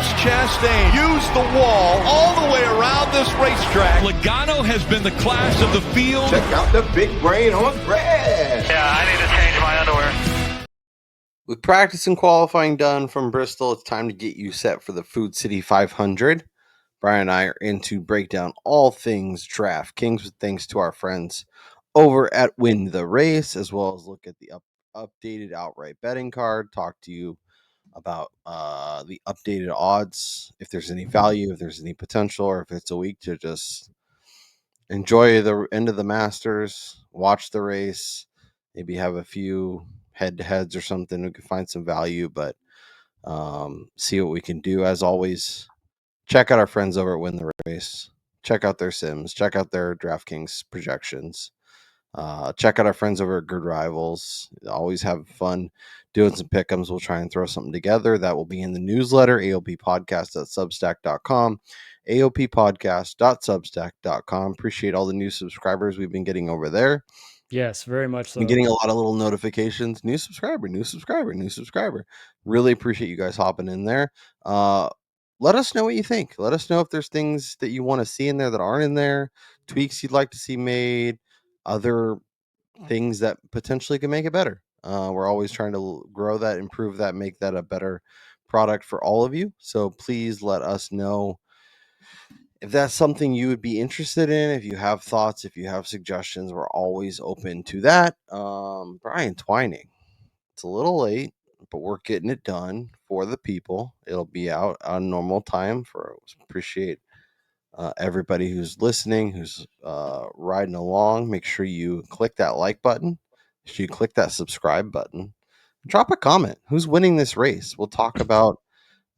Ross Chastain used the wall all the way around this racetrack. Logano has been the class of the field. Check out the big brain on Brad. Yeah, I need to change my underwear. With practice and qualifying done from Bristol, it's time to get you set for the Food City 500. Brian and I are in to break down all things DraftKings with thanks to our friends over at Win the Race, as well as look at the updated outright betting card, talk to you about the updated odds, if there's any value, if there's any potential, or if it's a week to just enjoy the end of the Masters, watch the race, maybe have a few head-to-heads or something. We can find some value, but see what we can do. As always, check out our friends over at Win the Race. Check out their sims. Check out their DraftKings projections. Check out our friends over at Good Rivals. Always have fun doing some pick'ems. We'll try and throw something together. That will be in the newsletter, aoppodcast.substack.com, aoppodcast.substack.com. Appreciate all the new subscribers we've been getting over there. Yes, very much so. I'm getting a lot of little notifications. New subscriber, new subscriber, new subscriber. Really appreciate you guys hopping in there. Let us know what you think. Let us know if there's things that you want to see in there that aren't in there, tweaks you'd like to see made, other things that potentially can make it better. We're always trying to grow that, improve that, make that a better product for all of you. So please let us know if that's something you would be interested in. If you have thoughts, if you have suggestions, we're always open to that. Brian Twining, it's a little late, but we're getting it done for the people. It'll be out on normal time. Appreciate everybody who's listening, who's riding along. Make sure you click that like button. Make sure you click that subscribe button. Drop a comment. Who's winning this race? We'll talk about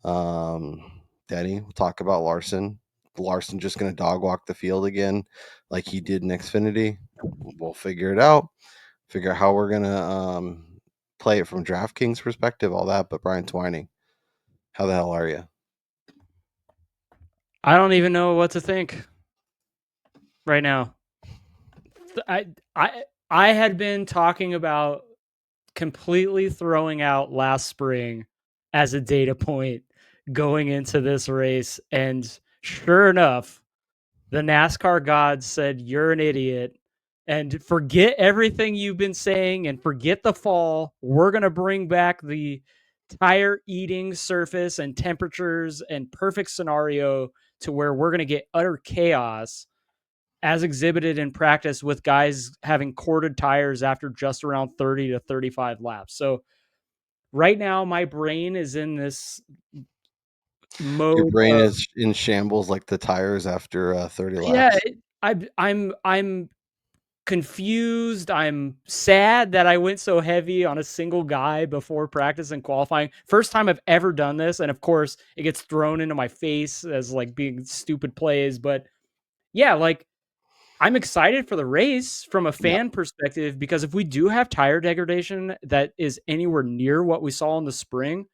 Denny. We'll talk about Larson. Larson just going to dog walk the field again like he did in Xfinity. We'll figure it out. Figure out how we're going to play it from DraftKings perspective, all that. But Brian Twining, how the hell are you? I don't even know what to think right now. I had been talking about completely throwing out last spring as a data point going into this race, and sure enough, the NASCAR gods said, "You're an idiot, and forget everything you've been saying and forget the fall. We're going to bring back the tire eating surface and temperatures and perfect scenario to where we're going to get utter chaos as exhibited in practice with guys having corded tires after just around 30 to 35 laps." So right now my brain is in this mode. Your brain is in shambles like the tires after 30 laps. Yeah, I'm confused. I'm sad that I went so heavy on a single guy before practice and qualifying. First time I've ever done this, and of course it gets thrown into my face as like being stupid plays. But yeah, like I'm excited for the race from a fan perspective, because if we do have tire degradation that is anywhere near what we saw in the spring,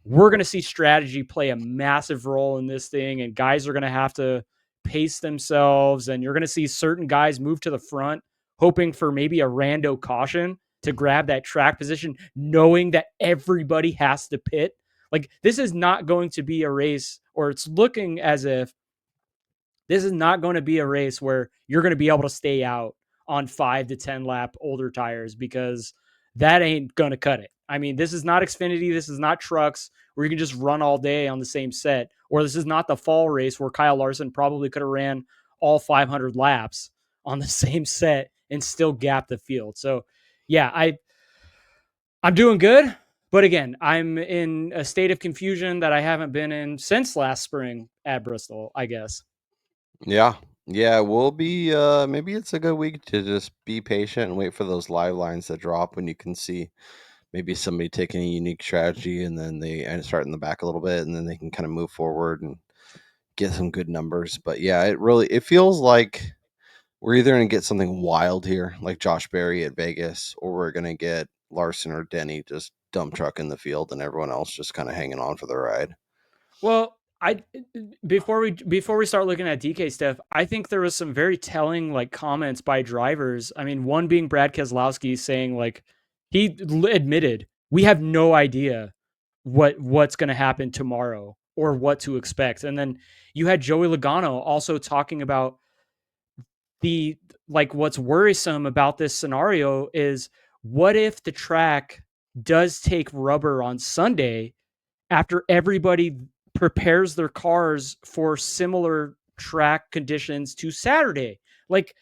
we're going to see strategy play a massive role in this thing, and guys are going to have to pace themselves, and you're going to see certain guys move to the front hoping for maybe a rando caution to grab that track position, knowing that everybody has to pit. Like, this is not going to be a race, or it's looking as if this is not going to be a race where you're going to be able to stay out on 5 to 10 lap older tires, because that ain't going to cut it. I mean, this is not Xfinity. This is not trucks where you can just run all day on the same set. Or this is not the fall race where Kyle Larson probably could have ran all 500 laps on the same set and still gap the field. So yeah, I'm doing good. But again, I'm in a state of confusion that I haven't been in since last spring at Bristol, I guess. Yeah. We'll be, maybe it's a good week to just be patient and wait for those live lines to drop when you can see maybe somebody taking a unique strategy and then they start in the back a little bit and then they can kind of move forward and get some good numbers. But yeah, it feels like we're either going to get something wild here, like Josh Berry at Vegas, or we're going to get Larson or Denny just dump truck in the field and everyone else just kind of hanging on for the ride. Well, before we start looking at DK stuff, I think there was some very telling like comments by drivers. I mean, one being Brad Keselowski saying, like, he admitted we have no idea what's going to happen tomorrow or what to expect. And then you had Joey Logano also talking about what's worrisome about this scenario is, what if the track does take rubber on Sunday after everybody prepares their cars for similar track conditions to Saturday? Like,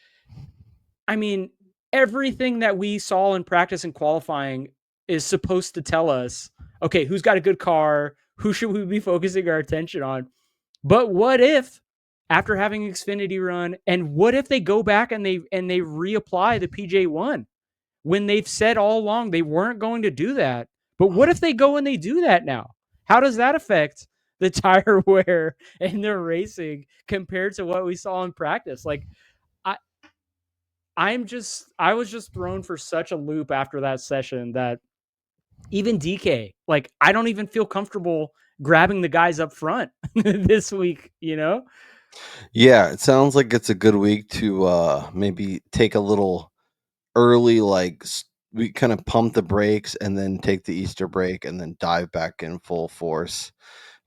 I mean, everything that we saw in practice and qualifying is supposed to tell us, okay, who's got a good car? Who should we be focusing our attention on? But what if, after having Xfinity run, and what if they go back and they reapply the PJ1 when they've said all along they weren't going to do that? But what if they go and they do that now? How does that affect the tire wear and their racing compared to what we saw in practice? Like, I was just thrown for such a loop after that session that even DK, like, I don't even feel comfortable grabbing the guys up front this week, you know? Yeah, it sounds like it's a good week to maybe take a little early, we kind of pump the brakes and then take the Easter break and then dive back in full force.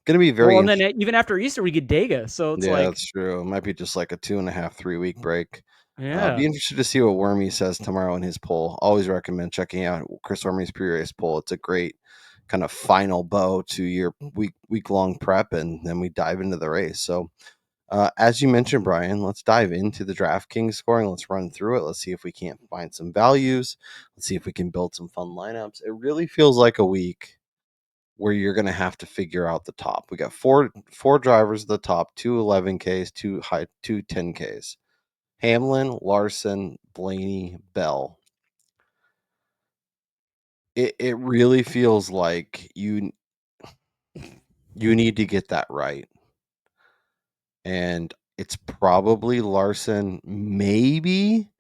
Going to be very Well, and then even after Easter, we get Dega. So it's Yeah, like, that's true. It might be just like a 2.5, 3 week break. Be yeah, interested to see what Wormy says tomorrow in his poll. Always recommend checking out Chris Wormy's pre-race poll. It's a great kind of final bow to your week long prep, and then we dive into the race. So, as you mentioned, Brian, let's dive into the DraftKings scoring. Let's run through it. Let's see if we can't find some values. Let's see if we can build some fun lineups. It really feels like a week where you're going to have to figure out the top. We got four drivers at the top, two 11Ks, two 10Ks. Hamlin, Larson, Blaney, Bell. It really feels like you need to get that right. And it's probably Larson, maybe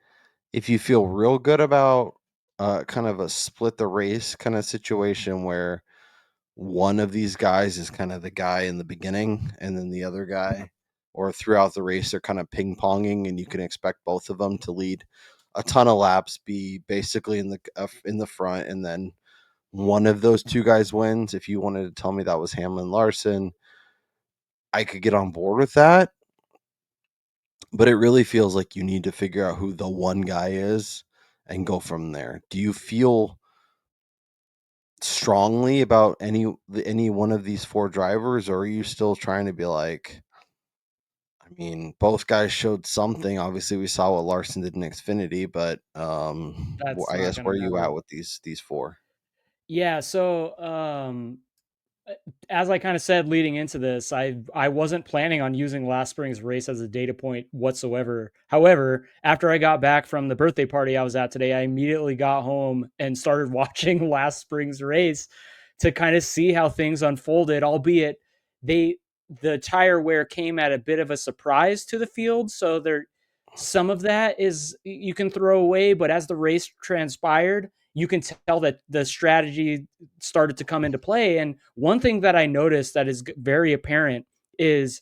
if you feel real good about kind of a split the race kind of situation where one of these guys is kind of the guy in the beginning and then the other guy, or throughout the race they're kind of ping-ponging and you can expect both of them to lead a ton of laps, be basically in the front, and then one of those two guys wins. If you wanted to tell me that was Hamlin Larson, I could get on board with that, but it really feels like you need to figure out who the one guy is and go from there. Do you feel strongly about any one of these four drivers, or are you still trying to be like, I mean, both guys showed something. Obviously, we saw what Larson did in Xfinity, but that's I not guess going to where are you matter. at with these four? Yeah. So, as I kind of said leading into this, I wasn't planning on using last spring's race as a data point whatsoever. However, after I got back from the birthday party I was at today, I immediately got home and started watching last spring's race to kind of see how things unfolded, albeit they the tire wear came at a bit of a surprise to the field. So there some of that is you can throw away, but as the race transpired, you can tell that the strategy started to come into play. And one thing that I noticed that is very apparent is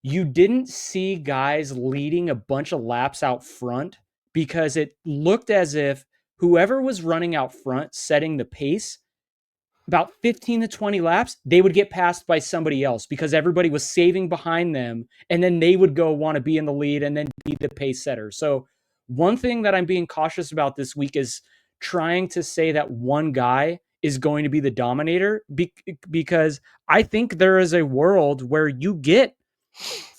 you didn't see guys leading a bunch of laps out front, because it looked as if whoever was running out front, setting the pace, about 15 to 20 laps, they would get passed by somebody else because everybody was saving behind them. And then they would go want to be in the lead and then be the pace setter. So, one thing that I'm being cautious about this week is trying to say that one guy is going to be the dominator, because I think there is a world where you get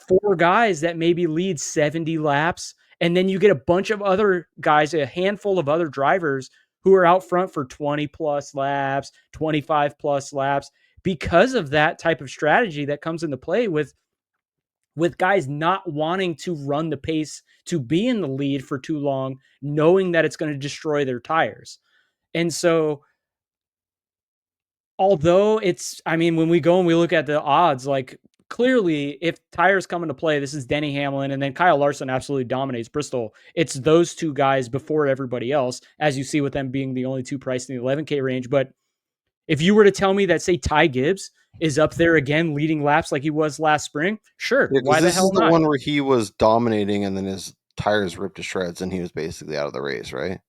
four guys that maybe lead 70 laps, and then you get a bunch of other guys, a handful of other drivers who are out front for 20 plus laps, 25 plus laps, because of that type of strategy that comes into play with guys not wanting to run the pace to be in the lead for too long, knowing that it's going to destroy their tires. And so, although I mean, when we go and we look at the odds, like, clearly, if tires come into play, this is Denny Hamlin, and then Kyle Larson absolutely dominates Bristol. It's those two guys before everybody else, as you see with them being the only two priced in the 11K range. But if you were to tell me that, say, Ty Gibbs is up there again, leading laps like he was last spring, sure, Yeah, because why the this is hell the not? one where he was dominating and then his tires ripped to shreds and he was basically out of the race, right?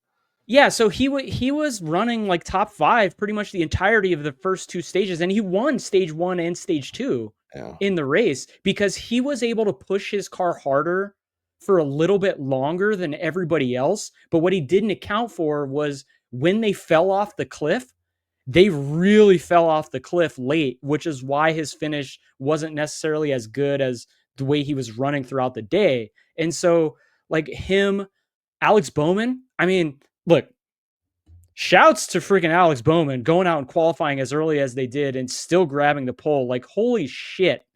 Yeah, so he was running like top 5 pretty much the entirety of the first 2 stages, and he won stage 1 and stage 2 Yeah. in the race because he was able to push his car harder for a little bit longer than everybody else. But what he didn't account for was when they fell off the cliff, they really fell off the cliff late, which is why his finish wasn't necessarily as good as the way he was running throughout the day. And so, like him, Alex Bowman, I mean, look, shouts to freaking Alex Bowman going out and qualifying as early as they did and still grabbing the pole. Like, holy shit.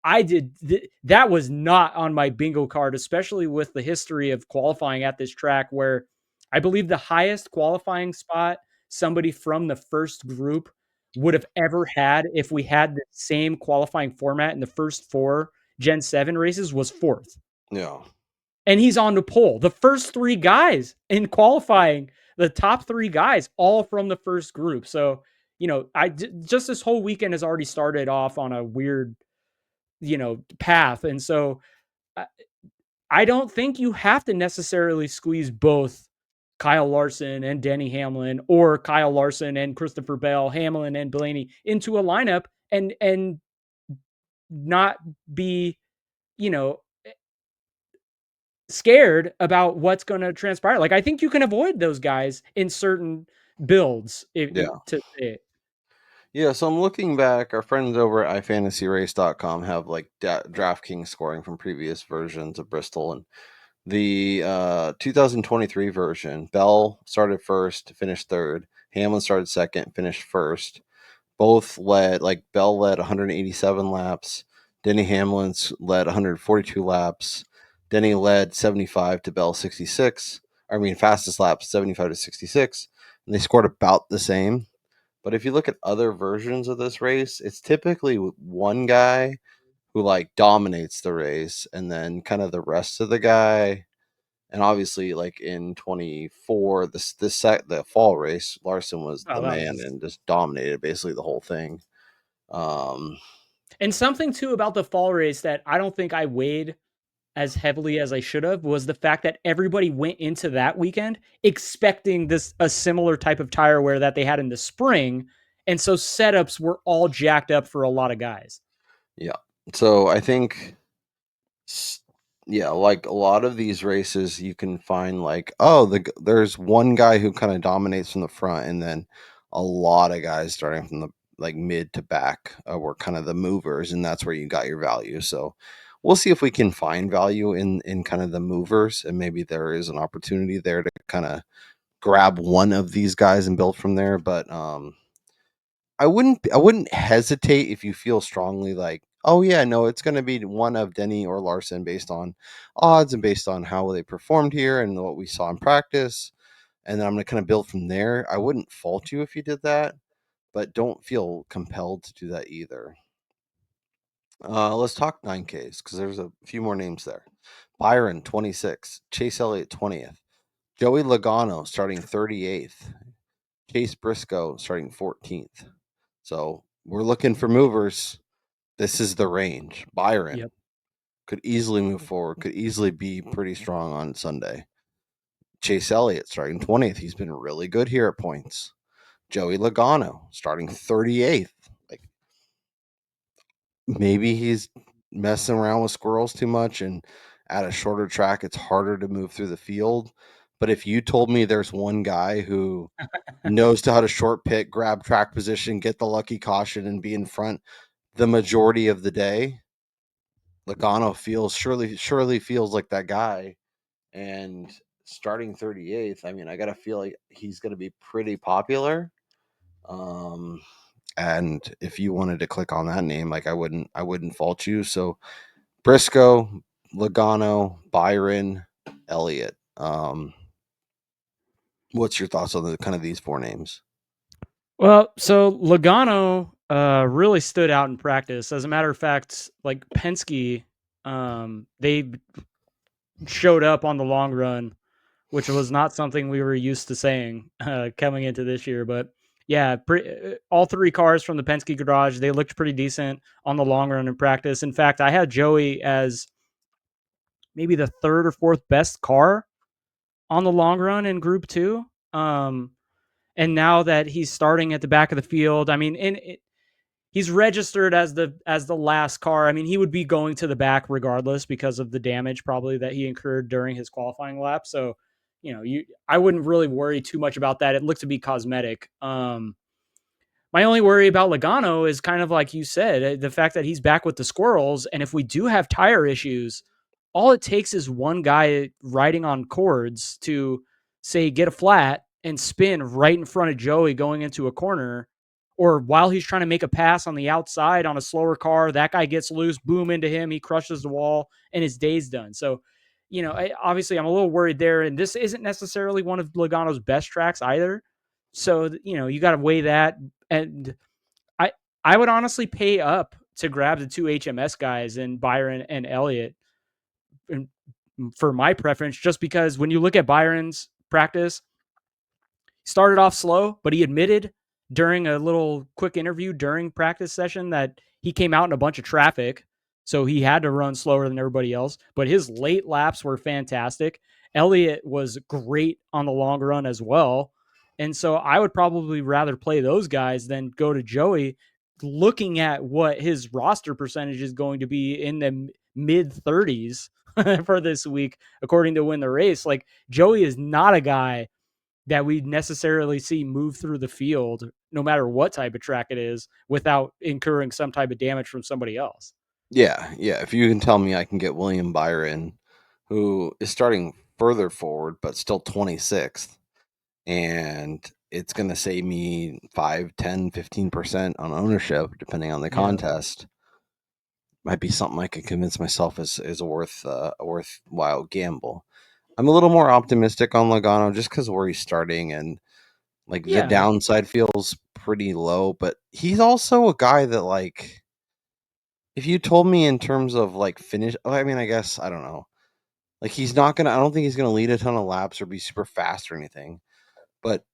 That was not on my bingo card, especially with the history of qualifying at this track where I believe the highest qualifying spot somebody from the first group would have ever had if we had the same qualifying format in the first 4 Gen 7 races was 4th. Yeah. And he's on the pole. The first 3 guys in qualifying, the top 3 guys, all from the first group. So, just this whole weekend has already started off on a weird, path. And so I don't think you have to necessarily squeeze both Kyle Larson and Denny Hamlin or Kyle Larson and Christopher Bell, Hamlin and Blaney into a lineup and not be, you know, scared about what's going to transpire. Like, I think you can avoid those guys in certain builds Yeah. to say it. Yeah, so I'm looking back. Our friends over at ifantasyrace.com have like DraftKings scoring from previous versions of Bristol, and the 2023 version, Bell started first, finished third. Hamlin started second, finished first. Both led, like Bell led 187 laps. Denny Hamlin's led 142 laps. Denny led 75 to Bell 66. I mean, fastest laps 75 to 66. And they scored about the same. But if you look at other versions of this race, it's typically one guy who like dominates the race, and then kind of the rest of the guy. And obviously, like in 24, the fall race, Larson was Oh, the that man was. and just dominated basically the whole thing. Um, And something too about the fall race that I don't think I weighed as heavily as I should have was the fact that everybody went into that weekend expecting a similar type of tire wear that they had in the spring. And so setups were all jacked up for a lot of guys. yeah. So I think yeah, like a lot of these races, you can find like, oh, there's one guy who kind of dominates from the front, and then a lot of guys starting from the like mid to back were kind of the movers, and that's where you got your value. So we'll see if we can find value in kind of the movers, and maybe there is an opportunity there to kind of grab one of these guys and build from there. But I wouldn't hesitate if you feel strongly like, oh yeah, no, it's going to be one of Denny or Larson based on odds and based on how they performed here and what we saw in practice, and then I'm going to kind of build from there. I wouldn't fault you if you did that, but don't feel compelled to do that either. Let's talk 9Ks because there's a few more names there. Byron 26, Chase Elliott 20th, Joey Logano starting 38th, Chase Briscoe starting 14th. So we're looking for movers. This is the range. Byron Yep. could easily move forward, could easily be pretty strong on Sunday. Chase Elliott starting 20th. He's been really good here at points. Joey Logano starting 38th. Like maybe he's messing around with squirrels too much, and at a shorter track, it's harder to move through the field. But if you told me there's one guy who knows how to short pit, grab track position, get the lucky caution, and be in front the majority of the day, Logano surely feels like that guy. And starting 38th, I mean, I gotta feel like he's gonna be pretty popular. Um, and if you wanted to click on that name, like I wouldn't fault you. So Briscoe, Logano, Byron, Elliott. What's your thoughts on the kind of these 4 names? Well, so Logano really stood out in practice. As a matter of fact, like Penske, they showed up on the long run, which was not something we were used to saying coming into this year. But yeah, all 3 cars from the Penske garage, they looked pretty decent on the long run in practice. In fact, I had Joey as maybe the 3rd or 4th best car on the long run in Group 2. And now that he's starting at the back of the field, I mean, he's registered as the last car. I mean, he would be going to the back regardless because of the damage probably that he incurred during his qualifying lap. So, I wouldn't really worry too much about that. It looked to be cosmetic. My only worry about Logano is kind of like you said, the fact that he's back with the squirrels. And if we do have tire issues, all it takes is one guy riding on cords to say, get a flat and spin right in front of Joey going into a corner. Or while he's trying to make a pass on the outside on a slower car, that guy gets loose, boom into him. He crushes the wall and his day's done. So, obviously I'm a little worried there. And this isn't necessarily one of Logano's best tracks either. So, you got to weigh that. And I would honestly pay up to grab the two HMS guys and Byron and Elliott for my preference, just because when you look at Byron's practice, he started off slow, but he admitted during a little quick interview during practice session that he came out in a bunch of traffic. So he had to run slower than everybody else, but his late laps were fantastic. Elliott was great on the long run as well. And so I would probably rather play those guys than go to Joey, looking at what his roster percentage is going to be in the mid 30s for this week, according to Win the Race. Like, Joey is not a guy that we necessarily see move through the field, no matter what type of track it is, without incurring some type of damage from somebody else. Yeah. If you can tell me I can get William Byron, who is starting further forward, but still 26th, and it's going to save me 5, 10, 15% on ownership, depending on the contest. Might be something I could convince myself is a worthwhile gamble. I'm a little more optimistic on Logano just because where he's starting, and the downside feels pretty low. But he's also a guy that, if you told me in terms of finish, I mean, I guess I don't know. He's not gonna. I don't think he's gonna lead a ton of laps or be super fast or anything. But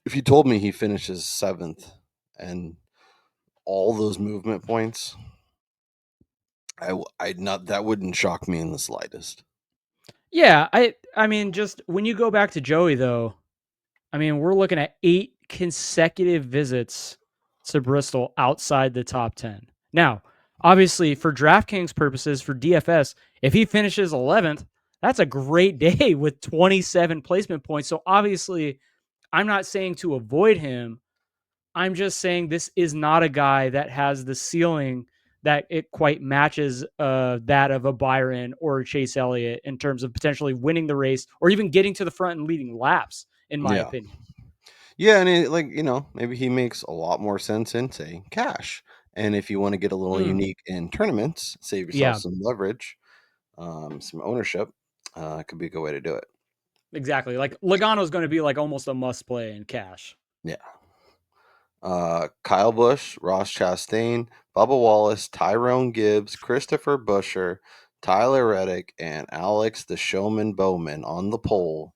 if you told me he finishes 7th and all those movement points, I'd not. That wouldn't shock me in the slightest. Yeah, I mean, just when you go back to Joey, though, I mean, we're looking at 8 consecutive visits to Bristol outside the top 10. Now, obviously, for DraftKings purposes, for DFS, if he finishes 11th, that's a great day with 27 placement points. So obviously, I'm not saying to avoid him. I'm just saying this is not a guy that has the ceiling that it quite matches that of a Byron or a Chase Elliott in terms of potentially winning the race or even getting to the front and leading laps, in my opinion. Yeah, and maybe he makes a lot more sense in, say, cash. And if you want to get a little unique in tournaments, save yourself some leverage, some ownership, could be a good way to do it. Exactly. Like, Logano is going to be like almost a must play in cash. Yeah. Kyle Busch, Ross Chastain, Bubba Wallace, Tyrone Gibbs, Christopher Buescher, Tyler Reddick, and Alex the Showman Bowman on the pole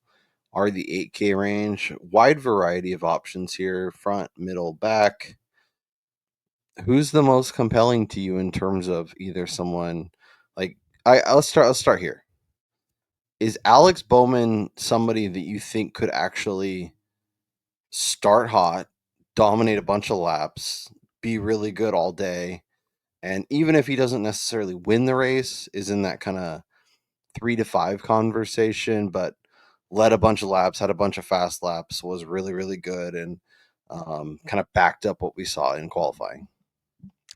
are the 8K range. Wide variety of options here, front, middle, back. Who's the most compelling to you in terms of either someone let's start here. Is Alex Bowman somebody that you think could actually start hot, dominate a bunch of laps, be really good all day, and even if he doesn't necessarily win the race, is in that kind of 3 to 5 conversation, but led a bunch of laps, had a bunch of fast laps, was really, really good, and kind of backed up what we saw in qualifying?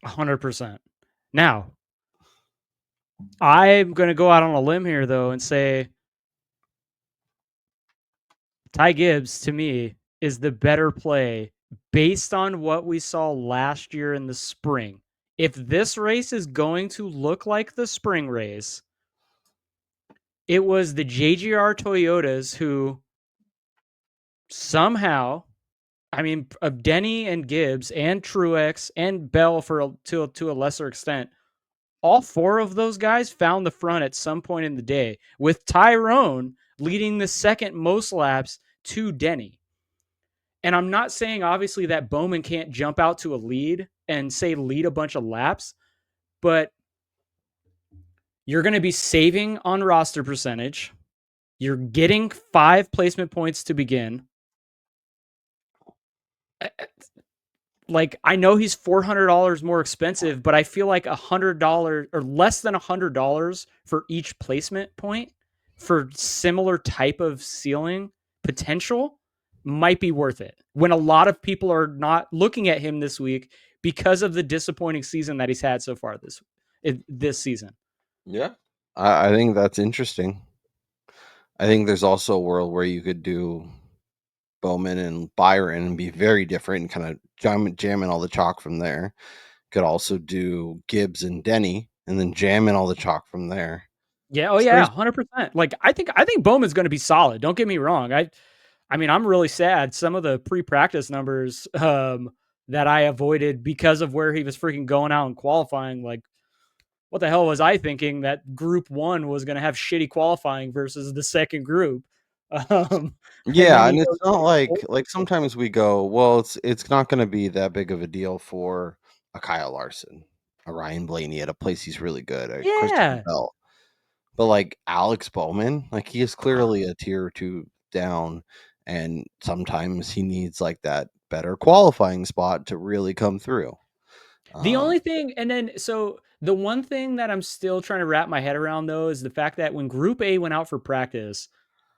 100%. Now, I'm going to go out on a limb here, though, and say Ty Gibbs, to me, is the better play based on what we saw last year in the spring. If this race is going to look like the spring race, it was the JGR Toyotas who somehow, I mean, of Denny and Gibbs and Truex and Bell to a lesser extent, all 4 of those guys found the front at some point in the day, with Tyrone leading the second most laps to Denny. And I'm not saying, obviously, that Bowman can't jump out to a lead and, say, lead a bunch of laps, but you're going to be saving on roster percentage. You're getting 5 placement points to begin. Like, I know he's $400 more expensive, but I feel like $100 or less than $100 for each placement point for similar type of ceiling potential might be worth it when a lot of people are not looking at him this week because of the disappointing season that he's had so far this season. Yeah. I think that's interesting. I think there's also a world where you could do Bowman and Byron and be very different and kind of jamming all the chalk from there. Could also do Gibbs and Denny and then jam in all the chalk from there. Yeah, oh So yeah, there's 100%. Like, I think Bowman's going to be solid. Don't get me wrong. I mean, I'm really sad some of the pre-practice numbers that I avoided because of where he was freaking going out and qualifying. Like, what the hell was I thinking that Group 1 was going to have shitty qualifying versus the second group? And then yeah, he and goes it's not out. like sometimes we go, well, it's not going to be that big of a deal for a Kyle Larson, a Ryan Blaney at a place he's really good, a Christopher Yeah. Bell. But like Alex Bowman, like he is clearly a tier or two down, and sometimes he needs like that better qualifying spot to really come through. The Um, only thing, and then so the one thing that I'm still trying to wrap my head around though is the fact that when Group A went out for practice,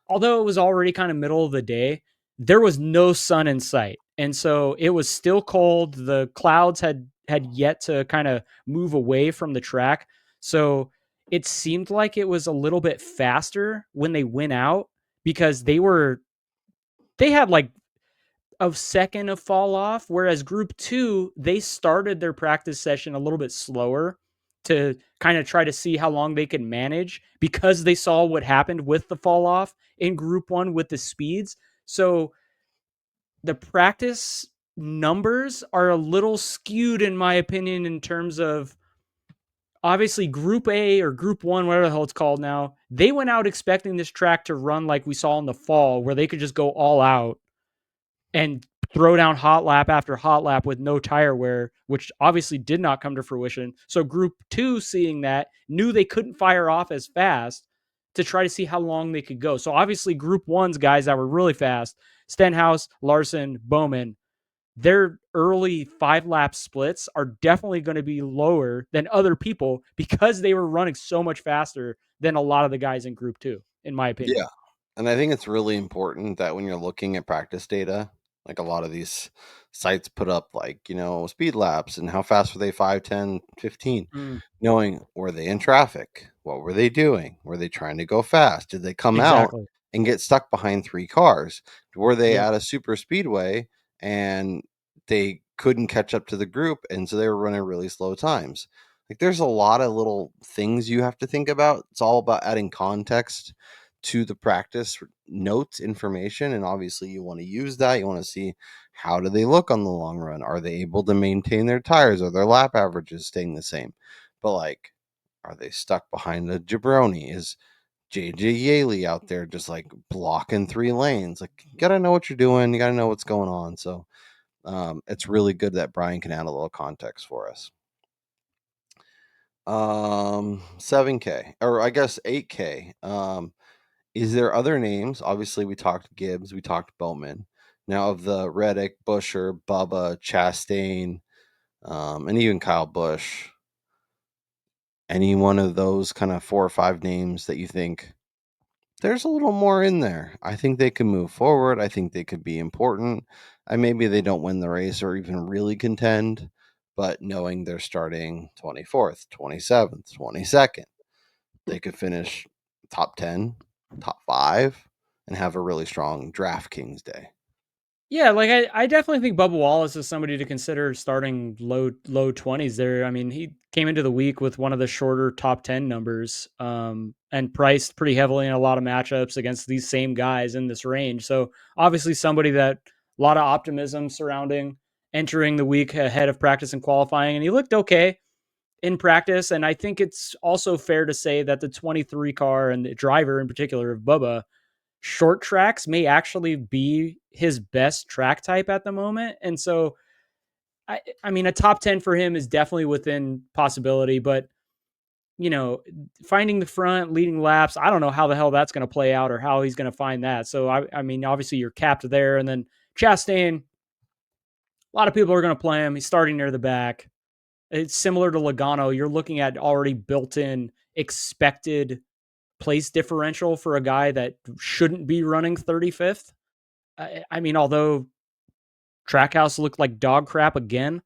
although it was already kind of middle of the day, there was no sun in sight. And so it was still cold. The clouds had yet to kind of move away from the track. So it seemed like it was a little bit faster when they went out because they had like a second of fall off, whereas group 2, they started their practice session a little bit slower to kind of try to see how long they could manage because they saw what happened with the fall off in group 1 with the speeds. So the practice numbers are a little skewed in my opinion in terms of obviously group A or group 1, whatever the hell it's called now. They went out expecting this track to run like we saw in the fall where they could just go all out and throw down hot lap after hot lap with no tire wear, which obviously did not come to fruition. So group 2, seeing that, knew they couldn't fire off as fast to try to see how long they could go. So obviously group 1's guys that were really fast, Stenhouse, Larson, Bowman, their early 5-lap splits are definitely going to be lower than other people because they were running so much faster than a lot of the guys in group 2, in my opinion. yeah, and I think it's really important that when you're looking at practice data, like a lot of these sites put up like, speed laps and how fast were they 5, 10, 15, Mm, knowing were they in traffic? What were they doing? Were they trying to go fast? Did they come out exactly. and get stuck behind 3 cars? Were they Yep. at a super speedway and they couldn't catch up to the group and so they were running really slow times? Like there's a lot of little things you have to think about. It's all about adding context to the practice notes information, and obviously you want to use that. You want to see how do they look on the long run. Are they able to maintain their tires? Are their lap averages staying the same? But like, are they stuck behind a jabroni? Is JJ Yaley out there just like blocking 3 lanes? Like, you gotta know what you're doing. You gotta know what's going on. So it's really good that Brian can add a little context for us. 7K, or I guess 8K. Is there other names? Obviously, we talked Gibbs, we talked Bowman. Now, of the Reddick, Busher, Bubba, Chastain, and even Kyle Busch, any one of those kind of 4 or 5 names that you think there's a little more in there? I think they can move forward. I think they could be important. And maybe they don't win the race or even really contend, but knowing they're starting 24th, 27th, 22nd, they could finish top 10, top 5, and have a really strong DraftKings day. Yeah, like I definitely think Bubba Wallace is somebody to consider starting low 20s there. I mean, he came into the week with one of the shorter top 10 numbers, and priced pretty heavily in a lot of matchups against these same guys in this range. So obviously somebody that a lot of optimism surrounding entering the week ahead of practice and qualifying, and he looked okay in practice. And I think it's also fair to say that the 23 car and the driver in particular of Bubba, short tracks may actually be his best track type at the moment. And so, I mean, a top 10 for him is definitely within possibility, but finding the front, leading laps, I don't know how the hell that's going to play out or how he's going to find that. So, I mean, obviously you're capped there. And then Chastain, A lot of people are going to play him. He's starting near the back. It's similar to Logano. You're looking at already built-in expected place differential for a guy that shouldn't be running 35th. I mean, although Trackhouse looked like dog crap again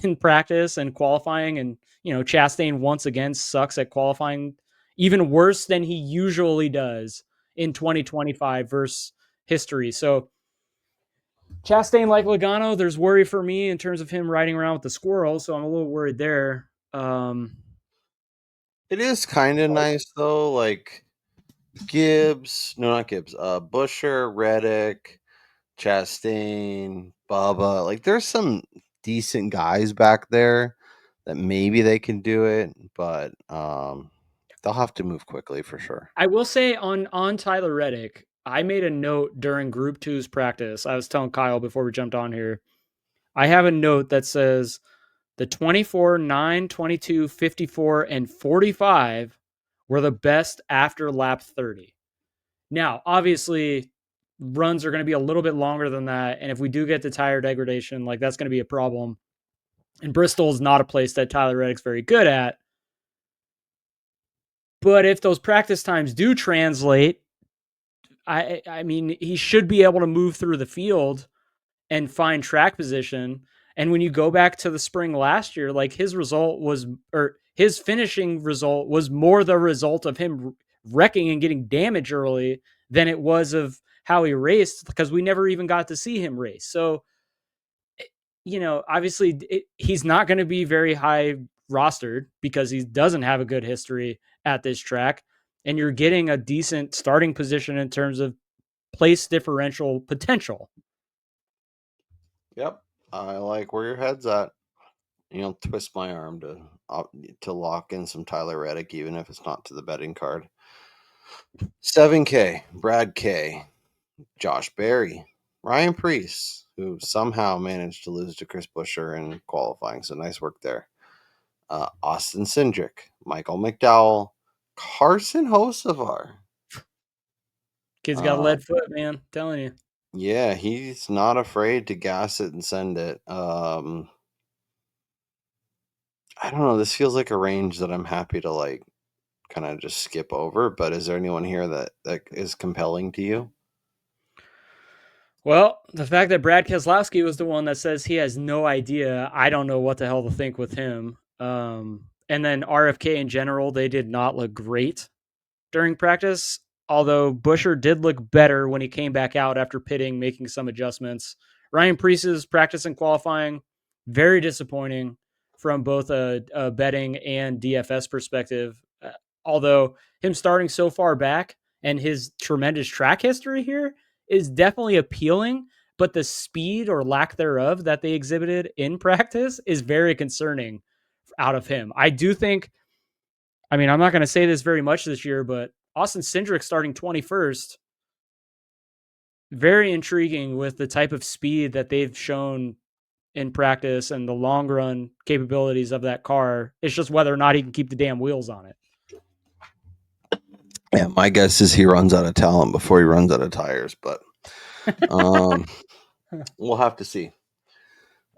in practice and qualifying, and Chastain once again sucks at qualifying, even worse than he usually does in 2025 versus history. So Chastain, like Logano, there's worry for me in terms of him riding around with the squirrel, so I'm a little worried there. It is kind of nice though, like not Gibbs, Busher, Reddick, Chastain, Bubba. Like there's some decent guys back there that maybe they can do it, but they'll have to move quickly for sure. I will say on Tyler Reddick, I made a note during Group 2's practice. I was telling Kyle before we jumped on here. I have a note that says the 24, 9, 22, 54, and 45 were the best after lap 30. Now, obviously, runs are going to be a little bit longer than that. And if we do get to tire degradation, like that's going to be a problem. And Bristol is not a place that Tyler Reddick's very good at. But if those practice times do translate, I mean, he should be able to move through the field and find track position. And when you go back to the spring last year, like his finishing result was more the result of him wrecking and getting damage early than it was of how he raced, because we never even got to see him race. So, obviously he's not going to be very high rostered because he doesn't have a good history at this track. And you're getting a decent starting position in terms of place differential potential. Yep, I like where your head's at. Twist my arm to lock in some Tyler Reddick, even if it's not to the betting card. 7K, Brad K, Josh Berry, Ryan Preece, who somehow managed to lose to Chris Buescher in qualifying, so nice work there. Austin Cindric, Michael McDowell, Carson Hocevar. Kid's got lead foot, man. I'm telling you. Yeah, he's not afraid to gas it and send it. I don't know. This feels like a range that I'm happy to kind of just skip over. But is there anyone here that is compelling to you? Well, the fact that Brad Keselowski was the one that says he has no idea, I don't know what the hell to think with him. And then RFK in general, they did not look great during practice, although Buescher did look better when he came back out after pitting, making some adjustments. Ryan Preece's practice and qualifying, very disappointing from both a betting and DFS perspective. Although him starting so far back and his tremendous track history here is definitely appealing, but the speed or lack thereof that they exhibited in practice is very concerning out of him. I do think, I mean, I'm not going to say this very much this year, but Austin Cindric starting 21st, very intriguing with the type of speed that they've shown in practice and the long run capabilities of that car. It's just whether or not he can keep the damn wheels on it. Yeah, my guess is he runs out of talent before he runs out of tires, but we'll have to see.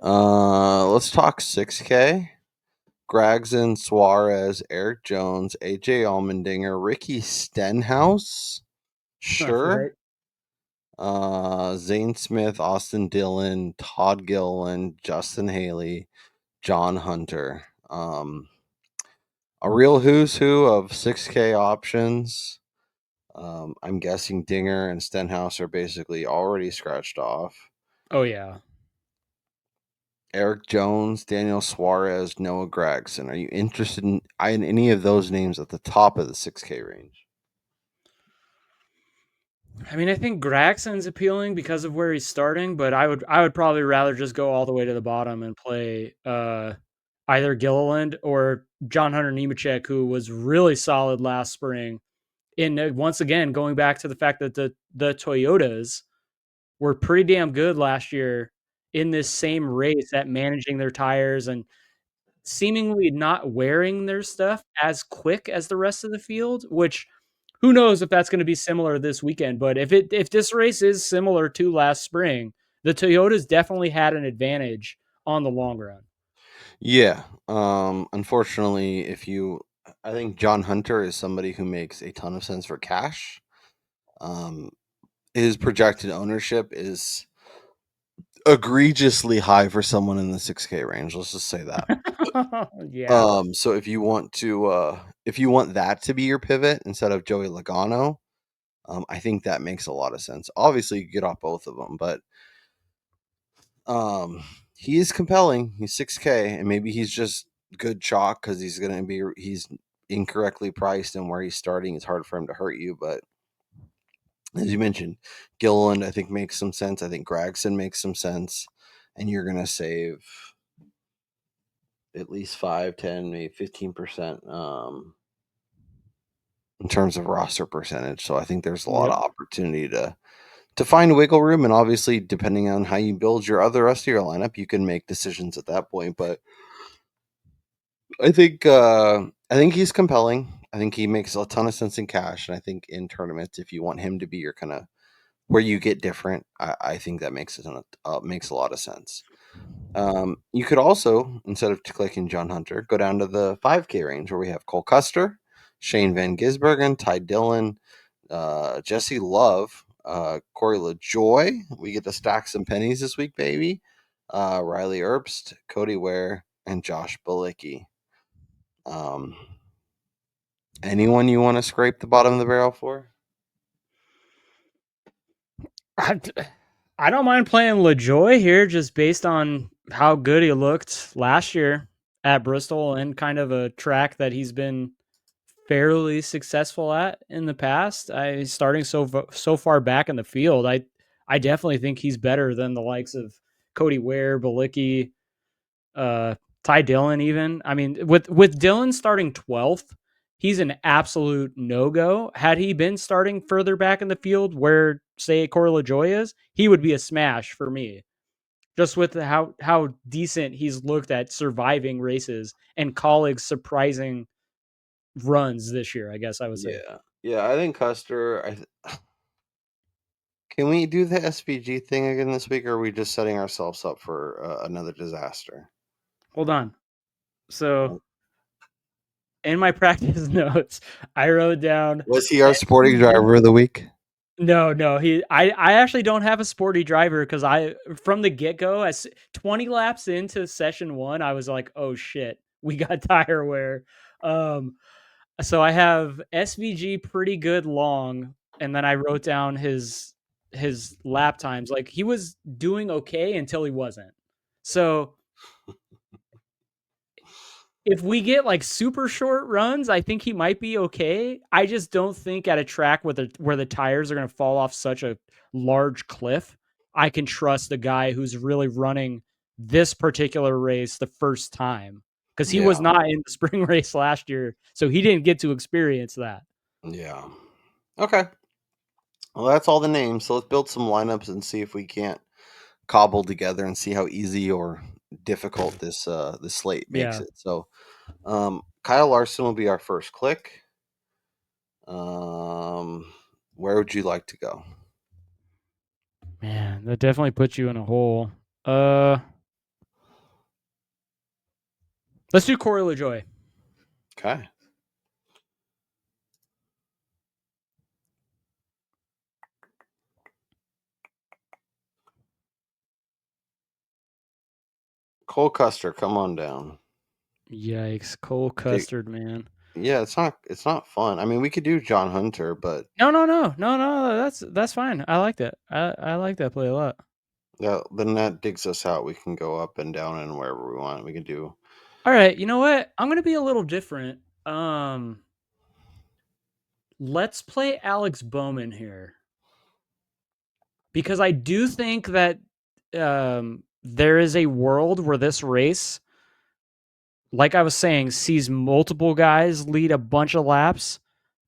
Let's talk 6K. Gragson, Suarez, Eric Jones, AJ Allmendinger, Ricky Stenhouse, sure. Zane Smith, Austin Dillon, Todd Gilliland, Justin Haley, John Hunter. A real who's who of 6K options. I'm guessing Dinger and Stenhouse are basically already scratched off. Oh, yeah. Eric Jones, Daniel Suarez, Noah Gragson. Are you interested in any of those names at the top of the 6K range? I mean, I think Gragson's appealing because of where he's starting, but I would probably rather just go all the way to the bottom and play either Gilliland or John Hunter Nemechek, who was really solid last spring. And once again, going back to the fact that the Toyotas were pretty damn good last year in this same race at managing their tires and seemingly not wearing their stuff as quick as the rest of the field, which who knows if that's going to be similar this weekend. But if this race is similar to last spring, the Toyotas definitely had an advantage on the long run. Yeah. Unfortunately, I think John Hunter is somebody who makes a ton of sense for cash. His projected ownership is egregiously high for someone in the 6K range. Let's just say that. Yeah. So if you want that to be your pivot instead of Joey Logano, I think that makes a lot of sense. Obviously, you get off both of them, but he is compelling. He's 6K, and maybe he's just good chalk because he's incorrectly priced, and where he's starting, it's hard for him to hurt you. But as you mentioned, Gilliland, I think, makes some sense. I think Gregson makes some sense, and you're gonna save at least 5, 10, maybe 15% in terms of roster percentage. So I think there's a lot of opportunity to find wiggle room, and obviously, depending on how you build your rest of your lineup, you can make decisions at that point. But I think he's compelling. I think he makes a ton of sense in cash, and I think in tournaments, if you want him to be your kind of where you get different, I think that makes makes a lot of sense. You could also, instead of clicking John Hunter, go down to the 5K range where we have Cole Custer, Shane Van Gisbergen, Ty Dillon, Jesse Love, Corey LaJoy. We get to stack some pennies this week, baby. Riley Erbst, Cody Ware, and Josh Balicki. Anyone you want to scrape the bottom of the barrel for? I don't mind playing LaJoy here just based on how good he looked last year at Bristol and kind of a track that he's been fairly successful at in the past. He's starting so far back in the field. I definitely think he's better than the likes of Cody Ware, Balicki, Ty Dillon even. I mean, with Dillon starting 12th, he's an absolute no-go. Had he been starting further back in the field where, say, Corey LaJoy is, he would be a smash for me. Just with how decent he's looked at surviving races and colleagues' surprising runs this year, I guess I would say. Yeah. I think Custer. Can we do the SPG thing again this week, or are we just setting ourselves up for another disaster? Hold on. So in my practice notes, I wrote down. Was he our sporting driver of the week? No. I actually don't have a sporty driver because from the get go, as 20 laps into session 1, I was like, oh shit, we got tire wear. So I have SVG pretty good long, and then I wrote down his lap times. Like he was doing okay until he wasn't. So if we get like super short runs, I think he might be okay. I just don't think at a track where the tires are going to fall off such a large cliff, I can trust the guy who's really running this particular race the first time because he was not in the spring race last year, so he didn't get to experience that. Yeah. Okay. Well, that's all the names. So let's build some lineups and see if we can't cobble together and see how easy or difficult this slate makes it. So, Kyle Larson will be our first click. Where would you like to go? Man, that definitely puts you in a hole. Let's do Corey LaJoy. Okay. Cole Custer, come on down. Yikes, Cole Custard, man. Yeah, it's not fun. I mean, we could do John Hunter, but no. That's fine. I like that. I like that play a lot. yeah, then that digs us out. We can go up and down and wherever we want. We can do. All right, you know what? I'm gonna be a little different. Let's play Alex Bowman here because I do think that there is a world where this race, like I was saying, sees multiple guys lead a bunch of laps.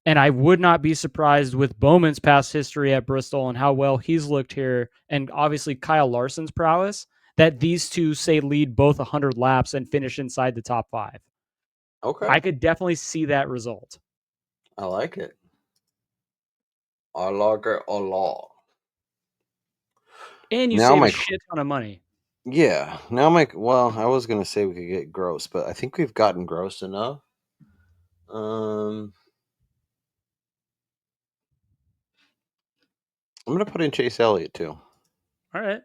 And I would not be surprised with Bowman's past history at Bristol and how well he's looked here, and obviously Kyle Larson's prowess, that these two, say, lead both 100 laps and finish inside the top 5. Okay. I could definitely see that result. I like it. I like it a lot. And you Now save a my shit ton of money. Yeah. Now I was gonna say we could get gross, but I think we've gotten gross enough. I'm gonna put in Chase Elliott too. All right.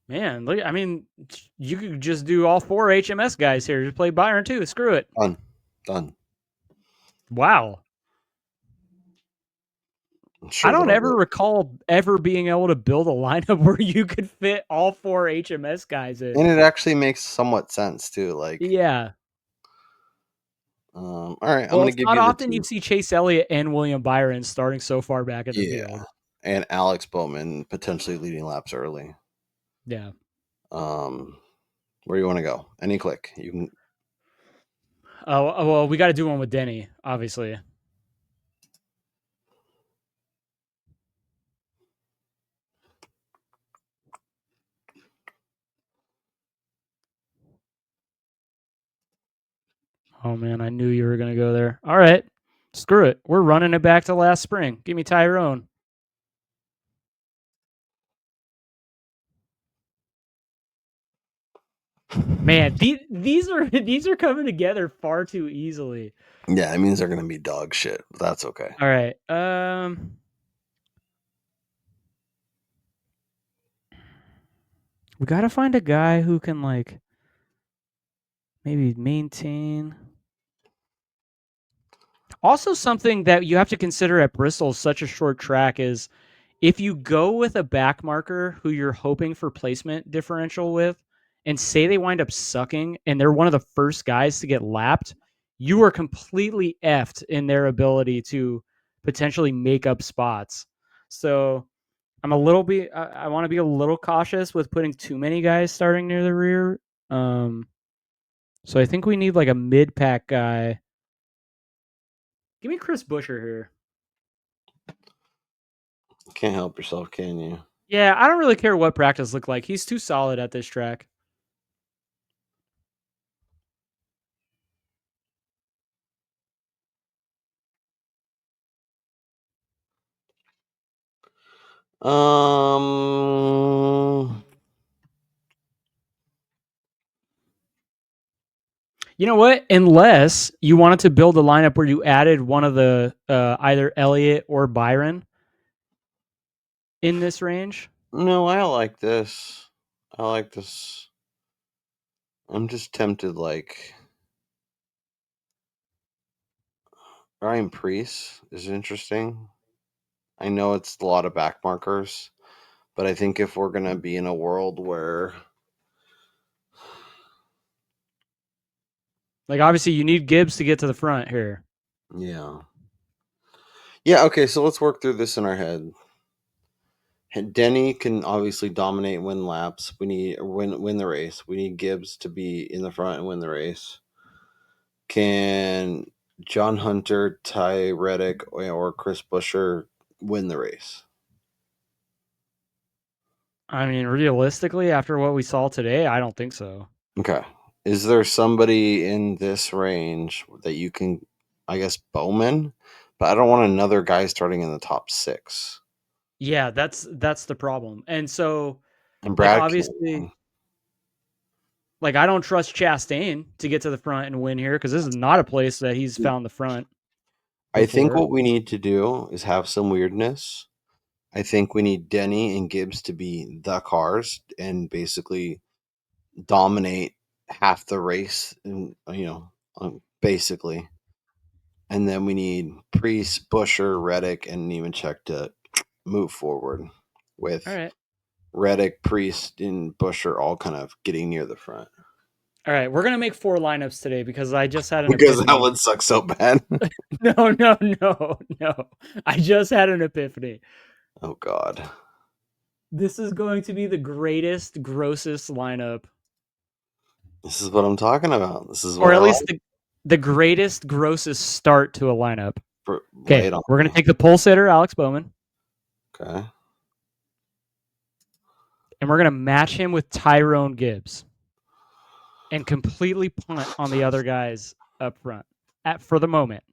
Man, look, I mean, you could just do all 4 HMS guys here. Just play Byron too. Screw it. Done. Wow. I'm I sure don't that'll ever work. recall ever being able to build a lineup where you could fit all 4 HMS guys in. And it actually makes somewhat sense too. Like, Yeah. all right, I'm Well, gonna it's give not you the often you two. see Chase Elliott and William Byron starting so far back in the Yeah, field. and Alex Bowman potentially leading laps early. Yeah. Where do you want to go? Any click you can. Oh, well, we got to do one with Denny, obviously. Oh, man, I knew you were going to go there. All right. Screw it. We're running it back to last spring. Give me Tyrone. Man, these are coming together far too easily. Yeah, it means they're gonna be dog shit. But that's okay. All right. We got to find a guy who can like maybe maintain. Also, something that you have to consider at Bristol, such a short track, is if you go with a back marker who you're hoping for placement differential with, and say they wind up sucking and they're one of the first guys to get lapped, you are completely effed in their ability to potentially make up spots. So I'm a little bit, I want to be a little cautious with putting too many guys starting near the rear. So I think we need like a mid pack guy. Give me Chris Buescher here. Can't help yourself, can you? Yeah, I don't really care what practice look like. He's too solid at this track. You know what? Unless you wanted to build a lineup where you added one of the either Elliott or Byron in this range. No, I like this. I like this. I'm just tempted, like Ryan Priest is interesting. I know it's a lot of back markers, but I think if we're gonna be in a world where Like obviously you need Gibbs to get to the front here. yeah. Yeah, okay, so let's work through this in our head. Denny can obviously dominate and win laps. We need win the race. We need Gibbs to be in the front and win the race. Can John Hunter, Ty Reddick, or Chris Buescher win the race? I mean, realistically, after what we saw today, I don't think so. Okay. Is there somebody in this range that you can, I guess, Bowman? But I don't want another guy starting in the top 6. Yeah, that's the problem. And so, And like Brad obviously, like I don't trust Chastain to get to the front and win here because this is not a place that he's found the front I think before. what we need to do is have some weirdness. I think we need Denny and Gibbs to be the cars and basically dominate half the race, and basically. And then we need Priest, Buescher, Reddick, and Nemechek to move forward with All right. Reddick, Priest, and Buescher all kind of getting near the front. All right, we're gonna make 4 lineups today because I just had an Because that epiphany. would suck so bad. No. I just had an epiphany. Oh God. This is going to be the greatest, grossest lineup, This is what I'm talking about. This is or what I at least like. the greatest, grossest start to a lineup. Lay Okay, it on we're gonna me. take the pole sitter, Alex Bowman, Okay. and we're gonna match him with Tyrone Gibbs, and completely punt on the other guys up front for the moment.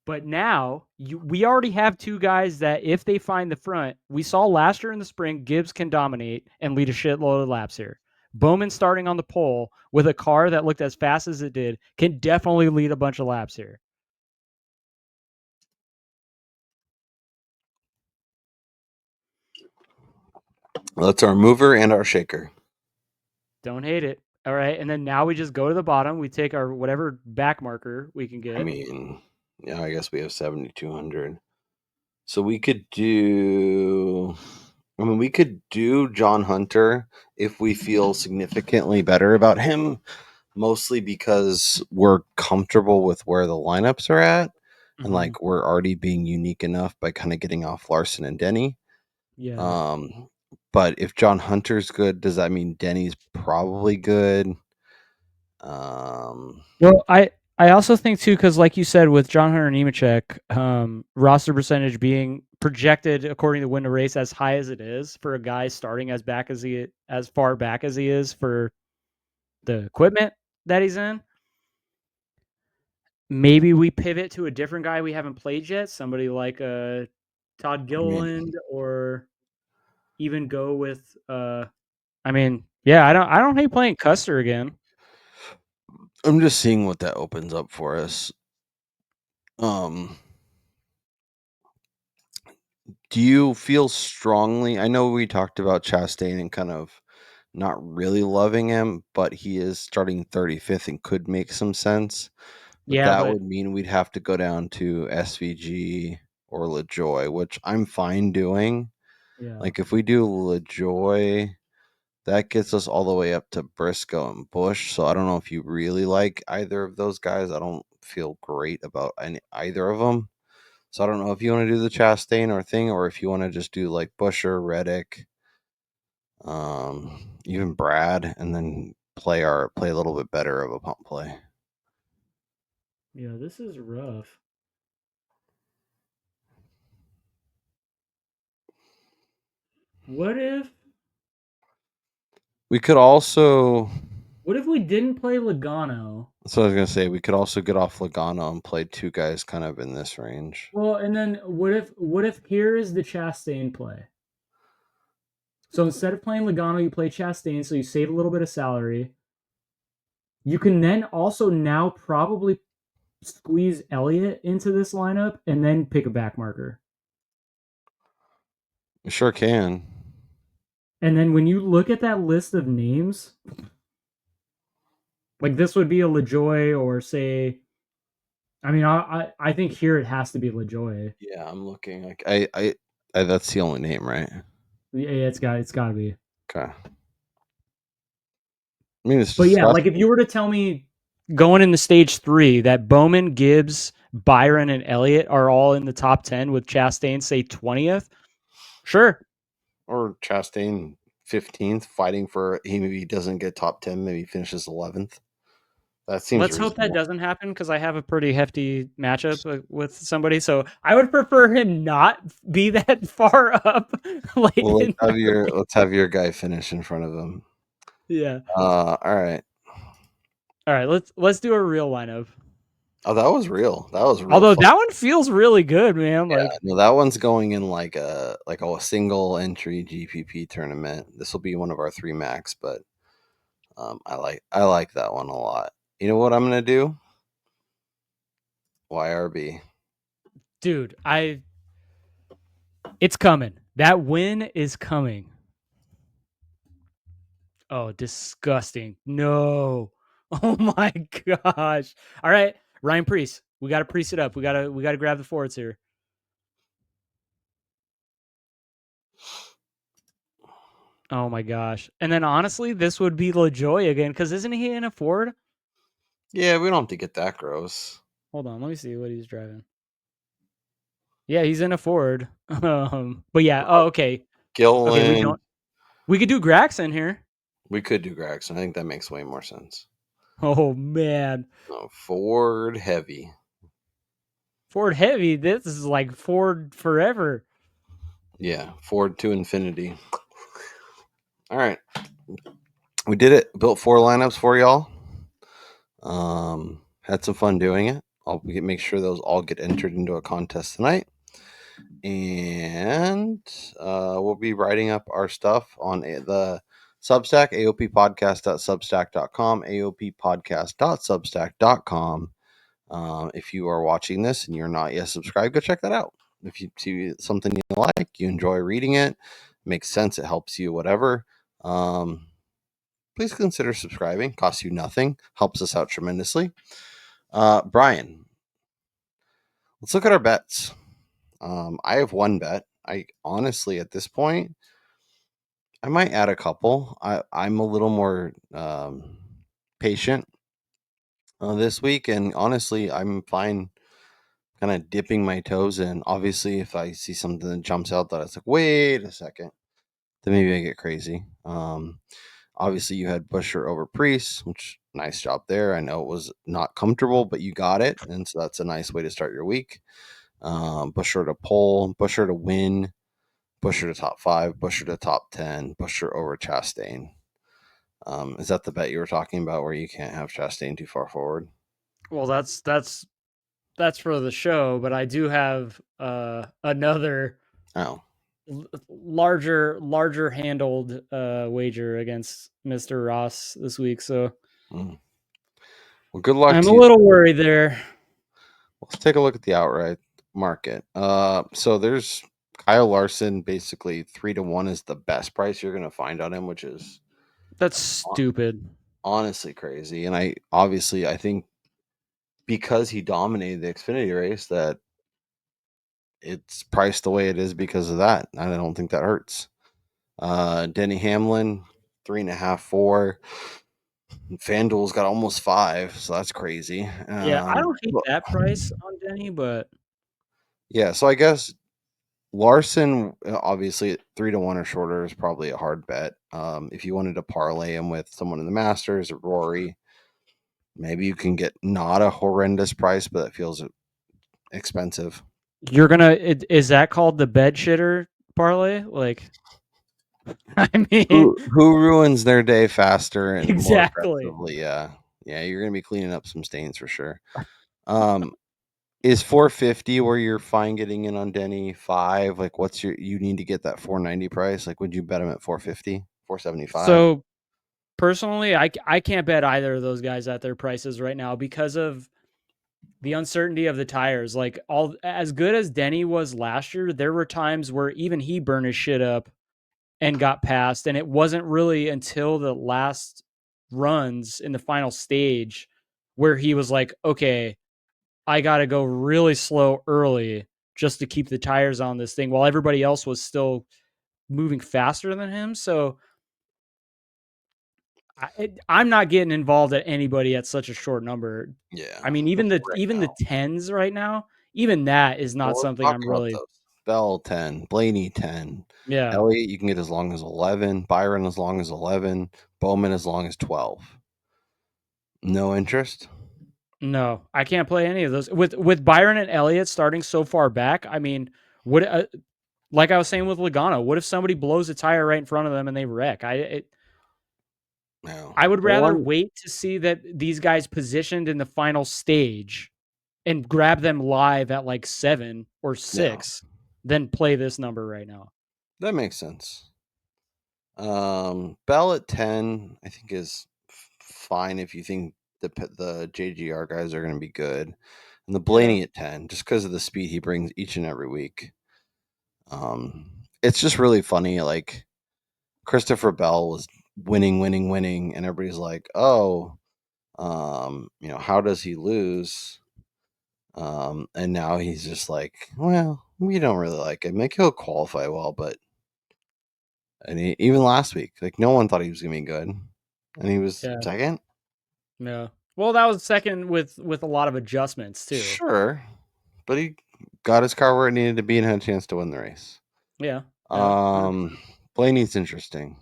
But now we already have two guys that if they find the front, we saw last year in the spring, Gibbs can dominate and lead a shitload of laps here. Bowman starting on the pole with a car that looked as fast as it did can definitely lead a bunch of laps here. That's our mover and our shaker. Don't hate it. All right. And then now we just go to the bottom. We take our whatever back marker we can get. I mean, yeah, I guess we have 7,200. So we could do. I mean, we could do John Hunter if we feel significantly better about him, mostly because we're comfortable with where the lineups are at. And like we're already being unique enough by kind of getting off Larson and Denny. Yeah. But if John Hunter's good, does that mean Denny's probably good? Well, I also think too, because like you said, with John Hunter Nemechek, roster percentage being projected according to win the race as high as it is for a guy starting as far back as he is for the equipment that he's in. Maybe we pivot to a different guy we haven't played yet, somebody like Todd Gilliland, or even go with I don't hate playing Custer again. I'm just seeing what that opens up for us. Do you feel strongly? I know we talked about Chastain and kind of not really loving him, but he is starting 35th and could make some sense. But Yeah, that but would mean we'd have to go down to SVG or LaJoy, which I'm fine doing. yeah. Like if we do LaJoy, that gets us all the way up to Briscoe and Bush. So I don't know if you really like either of those guys. I don't feel great about either of them. So I don't know if you want to do the Chastain or thing, or if you want to just do like Busher, Reddick, even Brad, and then play a little bit better of a pump play. Yeah, this is rough. What if We could also. What if we didn't play Logano? So I was gonna say we could also get off Logano and play two guys kind of in this range. Well, and then what if here is the Chastain play? So instead of playing Logano, you play Chastain, so you save a little bit of salary. You can then also now probably squeeze Elliott into this lineup and then pick a back marker. We sure can. And then when you look at that list of names, like this would be a LaJoy or say, I mean, I think here it has to be LaJoy. Yeah, I'm looking. Like I that's the only name, right? Yeah, it's got to be. Okay. I mean, But yeah, like if you were to tell me going into stage 3 that Bowman, Gibbs, Byron, and Elliott are all in the top 10 with Chastain say 20th, sure. Or Chastain 15th, fighting for he maybe doesn't get top 10, maybe finishes 11th. That seems Let's reasonable. hope that doesn't happen because I have a pretty hefty matchup with somebody. So I would prefer him not be that far up. Late Well, in let's have your guy finish in front of him. Yeah. All right. All right. Let's do a real lineup. Oh, that was real. That was real. Although fun. that one feels really good, man. Yeah, Like no, that one's going in like a single entry GPP tournament. This will be one of our 3 max, but I like that one a lot. You know what I'm gonna do? YRB. dude, it's coming. That win is coming. Oh, disgusting. No. Oh my gosh. All right, Ryan Priest. We got to priest it up. We got to grab the forwards here. Oh my gosh. And then honestly, this would be LaJoy again cuz isn't he in a Ford? Yeah, we don't have to get that gross. Hold on, let me see what he's driving. Yeah, he's in a Ford. But yeah, okay. Gilliland. Okay, we could do Graxon here. We could do Gregson. I think that makes way more sense. Oh man. No, Ford heavy. Ford heavy. This is like Ford forever. Yeah, Ford to infinity. All right. We did it. Built 4 lineups for y'all. Had some fun doing it. I'll make sure those all get entered into a contest tonight. And we'll be writing up our stuff on the Substack, aoppodcast.substack.com, aoppodcast.substack.com. If you are watching this and you're not yet subscribed, go check that out. If you see something you like, you enjoy reading it, makes sense, it helps you, whatever, please consider subscribing. Costs you nothing, helps us out tremendously. Brian, let's look at our bets. I have one bet. I honestly, at this point, I might add a couple. I'm a little more patient this week, and honestly, I'm fine kind of dipping my toes in. Obviously, if I see something that jumps out that it's like, wait a second, then maybe I get crazy. Obviously, you had Busher over Priest, which nice job there. I know it was not comfortable, but you got it, and so that's a nice way to start your week. Busher to pole, Busher to win, Busher to top 5, Busher to top 10, Busher over Chastain. Is that the bet you were talking about where you can't have Chastain too far forward? Well, that's for the show, but I do have another Oh, larger handled wager against Mr. Ross this week. So well, good luck I'm to a you. little worried there. Let's take a look at the outright market. So there's Kyle Larson, basically 3-1 is the best price you're going to find on him, which is That's stupid. honestly crazy. And I think because he dominated the Xfinity race, that it's priced the way it is because of that. I don't think that hurts. Denny Hamlin, 3.5, 4. FanDuel's got almost 5, so that's crazy. Yeah, I don't hate that price on Denny, but yeah, so I guess Larson, obviously at 3-1 or shorter is probably a hard bet. If you wanted to parlay him with someone in the Masters or Rory, maybe you can get not a horrendous price, but it feels expensive. you're gonna is that called the bed shitter parlay? Like, I mean, Who ruins their day faster and more exactly. aggressively? Yeah, you're gonna be cleaning up some stains for sure. Is 450 where you're fine getting in on Denny 5? Like, what's you need to get that 490 price? Like, would you bet him at 450, 475? So personally, I can't bet either of those guys at their prices right now because of the uncertainty of the tires. Like, all as good as Denny was last year, there were times where even he burned his shit up and got passed, and it wasn't really until the last runs in the final stage where he was like, okay, I got to go really slow early just to keep the tires on this thing while everybody else was still moving faster than him. So I'm not getting involved at anybody at such a short number. Yeah, I mean, right even the now. tens right now, even that is not Well, let's something talk I'm about really. those. Bell 10, Blaney 10, Yeah, Elliott you can get as long as 11, Byron as long as 11, Bowman as long as 12. No interest? no, I can't play any of those with Byron and Elliott starting so far back. I mean, what like I was saying with Logano, what if somebody blows a tire right in front of them and they wreck? No. I would The rather one, wait to see that these guys positioned in the final stage and grab them live at like 7 or yeah, 6 than play this number right now. that makes sense. Bell at 10, I think is fine if you think the JGR guys are going to be good. And the Yeah. Blaney at 10, just because of the speed he brings each and every week. It's just really funny. Like, Christopher Bell was winning, and everybody's like, "Oh, how does he lose?" And now he's just like, "Well, we don't really like him. Like, he'll qualify well, but." And even last week, like, no one thought he was gonna be good, and he was Yeah. second. Yeah. Well, that was second with a lot of adjustments too. Sure, but he got his car where it needed to be and had a chance to win the race. Yeah. Yeah. 100%. Blaney's interesting.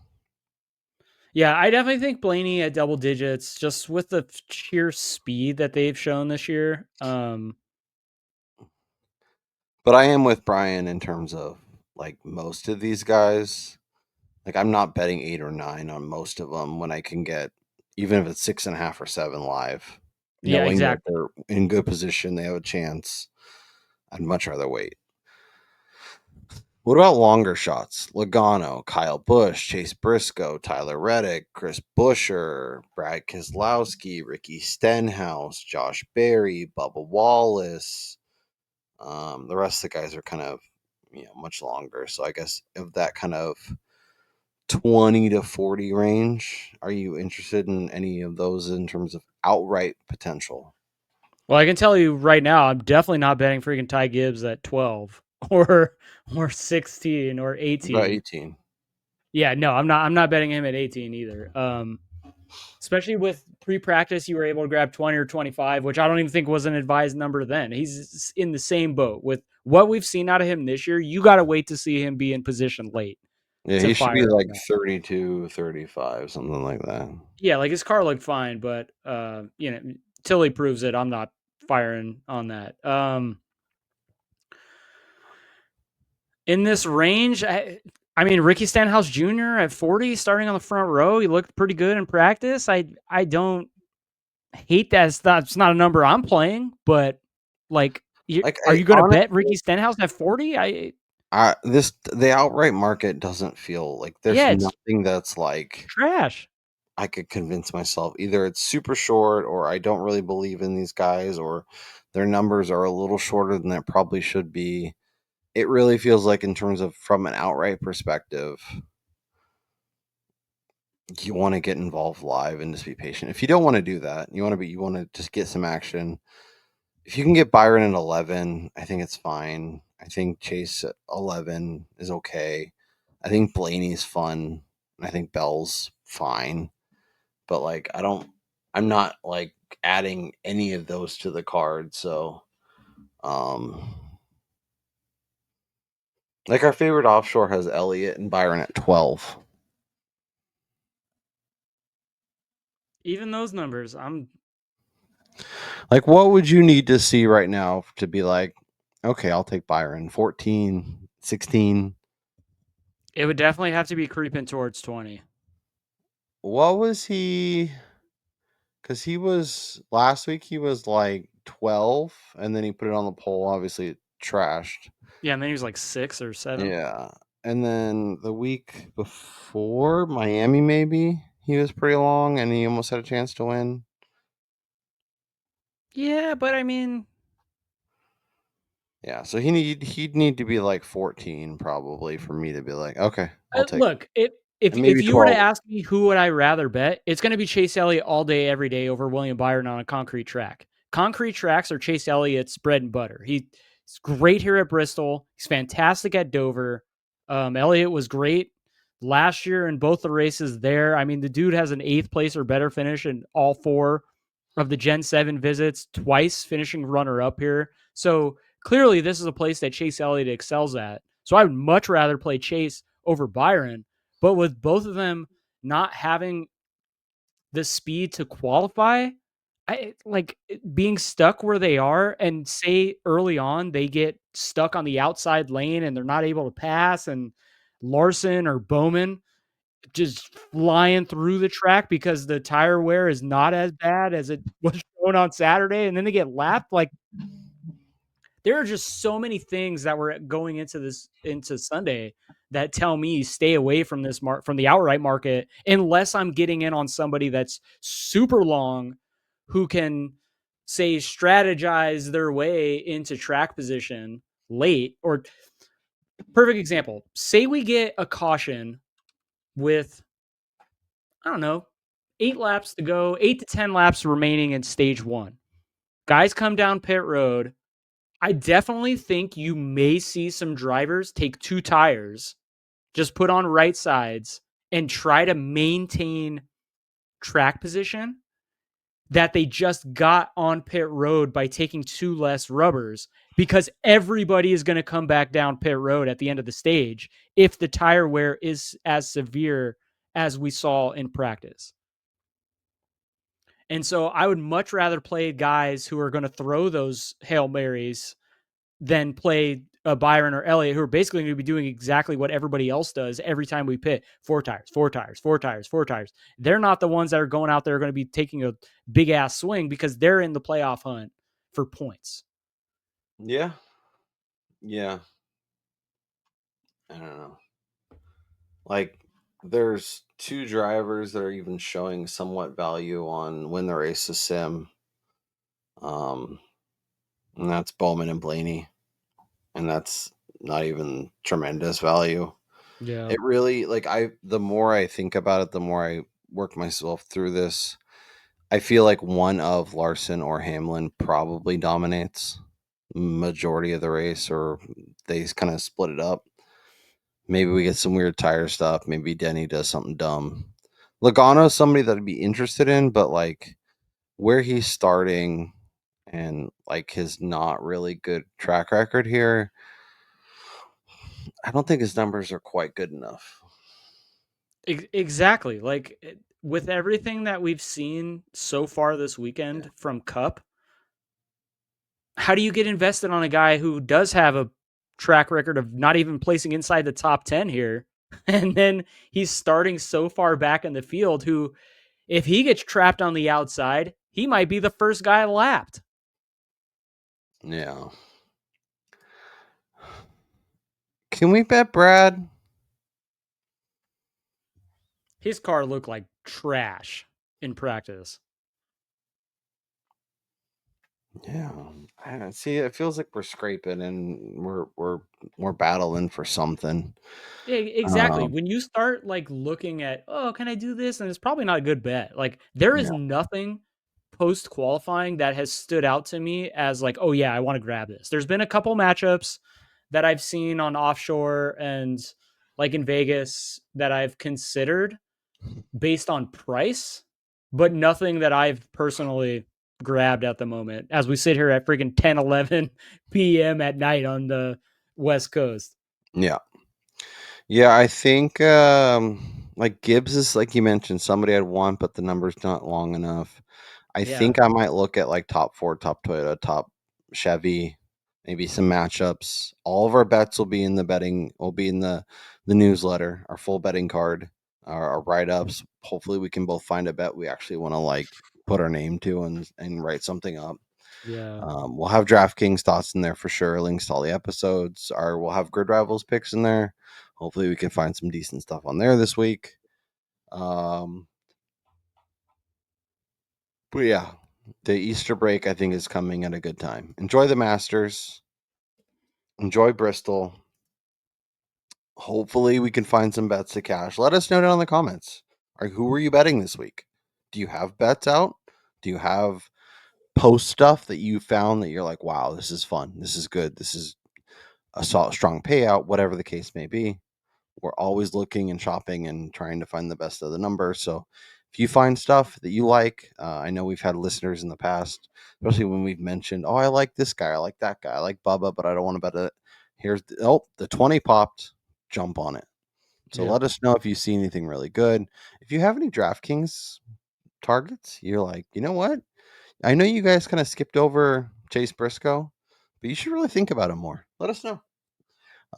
Yeah, I definitely think Blaney at double digits, just with the sheer speed that they've shown this year. But I am with Brian in terms of, like, most of these guys. Like, I'm not betting 8 or 9 on most of them when I can get, even if it's 6.5 or 7 live. Yeah, knowing that exactly. they're in good position, they have a chance. I'd much rather wait. What about longer shots? Logano, Kyle Busch, Chase Briscoe, Tyler Reddick, Chris Buescher, Brad Keselowski, Ricky Stenhouse, Josh Berry, Bubba Wallace. The rest of the guys are kind of much longer. So I guess of that kind of 20 to 40 range, are you interested in any of those in terms of outright potential? Well, I can tell you right now, I'm definitely not betting freaking Ty Gibbs at 12 or 16 or About 18. 18. Yeah, no, I'm not betting him at 18 either. Especially with pre-practice, you were able to grab 20 or 25, which I don't even think was an advised number then. He's in the same boat with what we've seen out of him this year. You got to wait to see him be in position late Yeah, to he should be fire like on that. 32, 35, something like that. Yeah, like his car looked fine, but till he proves it, I'm not firing on that. In this range, I mean, Ricky Stenhouse Jr. at 40, starting on the front row, he looked pretty good in practice. I don't hate that. That's not a number I'm playing, but like, Like are I you going to bet honestly, Ricky Stenhouse at 40? the outright market doesn't feel like there's Yeah, it's nothing that's like trash. I could convince myself either it's super short or I don't really believe in these guys or their numbers are a little shorter than that probably should be. It really feels like in terms of from an outright perspective, you want to get involved live and just be patient. If you don't want to do that, you want to just get some action. If you can get Byron at 11, I think it's fine. I think Chase at 11 is okay. I think Blaney's fun. I think Bell's fine. But like I'm not like adding any of those to the card, so um like our favorite offshore has Elliott and Byron at 12. Even those numbers, Like what would you need to see right now to be like, okay, I'll take Byron 14, 16. it would definitely have to be creeping towards 20. What was he? Because he was last week, he was like 12, and then he put it on the poll. Obviously, it trashed. Yeah, and then he was like 6 or 7. Yeah. And then the week before, Miami, maybe he was pretty long and he almost had a chance to win. Yeah, but I mean, Yeah. So he'd need to be like 14 probably for me to be like, okay, I'll take it. look, if And maybe if you were to 12. ask me who would I rather bet, it's going to be Chase Elliott all day, every day over William Byron on a concrete track. Concrete tracks are Chase Elliott's bread and butter. He's great here at Bristol. He's fantastic at Dover. Elliott was great last year in both the races there. I mean, the dude has an 8th place or better finish in all 4 of the Gen 7 visits, twice finishing runner up here. So clearly, this is a place that Chase Elliott excels at. So I would much rather play Chase over Byron. But with both of them not having the speed to qualify, I like being stuck where they are, and say early on they get stuck on the outside lane and they're not able to pass, and Larson or Bowman just flying through the track because the tire wear is not as bad as it was shown on Saturday, and then they get lapped. Like, there are just so many things that were going into Sunday that tell me stay away from from the outright market unless I'm getting in on somebody that's super long who can say strategize their way into track position late. Or perfect example, say we get a caution with, I don't know, 8 laps to go, 8 to 10 laps remaining in stage 1. Guys come down pit road. I definitely think you may see some drivers take 2 tires, just put on right sides, and try to maintain track position that they just got on pit road by taking 2 less rubbers, because everybody is going to come back down pit road at the end of the stage if the tire wear is as severe as we saw in practice. And so I would much rather play guys who are going to throw those Hail Marys than play Byron or Elliott, who are basically going to be doing exactly what everybody else does every time we pit: 4 tires, 4 tires, 4 tires, 4 tires. They're not the ones that are going out there going to be taking a big ass swing because they're in the playoff hunt for points. Yeah. Yeah. I don't know. Like, there's two drivers that are even showing somewhat value on Win the Race of Sim. And that's Bowman and Blaney. And that's not even tremendous value. Yeah. It really, like, the more I think about it, the more I work myself through this. I feel like one of Larson or Hamlin probably dominates majority of the race, or they kind of split it up. Maybe we get some weird tire stuff. Maybe Denny does something dumb. Logano's somebody that I'd be interested in, but like where he's starting and like his not really good track record here, I don't think his numbers are quite good enough. Exactly. Like with everything that we've seen so far this weekend from Cup, how do you get invested on a guy who does have a track record of not even placing inside the top 10 here? And then he's starting so far back in the field who, if he gets trapped on the outside, he might be the first guy lapped. Yeah. Can we bet Brad? His car looked like trash in practice. Yeah. I don't see. It feels like we're scraping and we're battling for something. Yeah, exactly. When you start like looking at, oh, can I do this? And it's probably not a good bet. Like there is Yeah. nothing post qualifying that has stood out to me as like, oh yeah, I want to grab this. There's been a couple matchups that I've seen on offshore and like in Vegas that I've considered based on price, but nothing that I've personally grabbed at the moment as we sit here at freaking 10:11 p.m. at night on the West Coast. Yeah. Yeah, I think like Gibbs is like you mentioned, somebody I'd want, but the number's not long enough. I Yeah. think I might look at like top Ford, top Toyota, top Chevy, maybe some matchups. All of our bets will be in the betting, will be in the newsletter, our full betting card, our write ups. Hopefully, we can both find a bet we actually want to like put our name to and write something up. Yeah. We'll have DraftKings thoughts in there for sure. Links to all the episodes. We'll have Grid Rivals picks in there. Hopefully, we can find some decent stuff on there this week. But yeah, the Easter break I think is coming at a good time. Enjoy the Masters. Enjoy Bristol. Hopefully, we can find some bets to cash. Let us know down in the comments. Who are you betting this week? Do you have bets out? Do you have post stuff that you found that you're like, wow, this is fun. This is good. This is a strong payout, whatever the case may be. We're always looking and shopping and trying to find the best of the number. So if you find stuff that you like, I know we've had listeners in the past, especially when we've mentioned, oh, I like this guy, I like that guy, I like Bubba, but I don't want to bet it. The 20 popped, jump on it. So Yeah. let us know if you see anything really good. If you have any DraftKings targets, you're like, you know what? I know you guys kind of skipped over Chase Briscoe, but you should really think about him more. Let us know.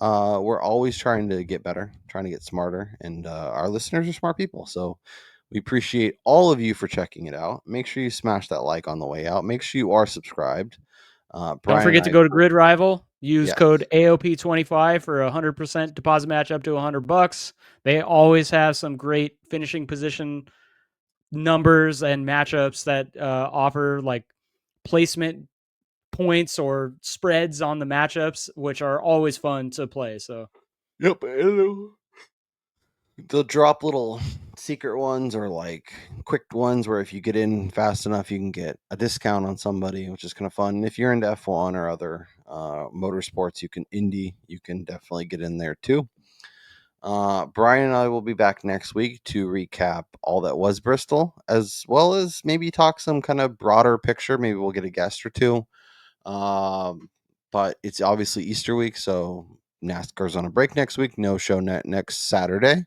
We're always trying to get better, trying to get smarter, and our listeners are smart people. So we appreciate all of you for checking it out. Make sure you smash that like on the way out. Make sure you are subscribed. Don't Brian and forget to I, go to Grid Rival. Use yes, code AOP25 for a 100% deposit match up to $100. They always have some great finishing position numbers and matchups that offer like placement points or spreads on the matchups, which are always fun to play. So, yep, hello. They'll drop little secret ones or like quick ones where if you get in fast enough, you can get a discount on somebody, which is kind of fun. And if you're into F1 or other motorsports, you can definitely get in there too. Brian and I will be back next week to recap all that was Bristol, as well as maybe talk some kind of broader picture. Maybe we'll get a guest or two. But it's obviously Easter week, so NASCAR's on a break next week. No show next Saturday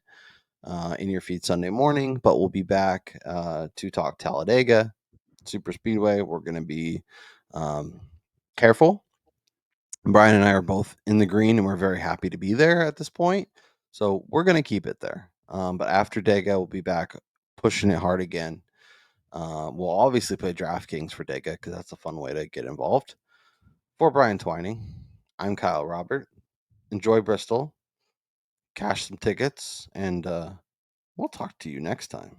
in your feed Sunday morning, but we'll be back to talk Talladega Super Speedway. We're going to be careful Brian and I are both in the green, and we're very happy to be there at this point. So we're going to keep it there. But after Dega, we'll be back pushing it hard again. We'll obviously play DraftKings for Dega because that's a fun way to get involved. For Brian Twining, I'm Kyle Robert. Enjoy Bristol, cash some tickets, and we'll talk to you next time.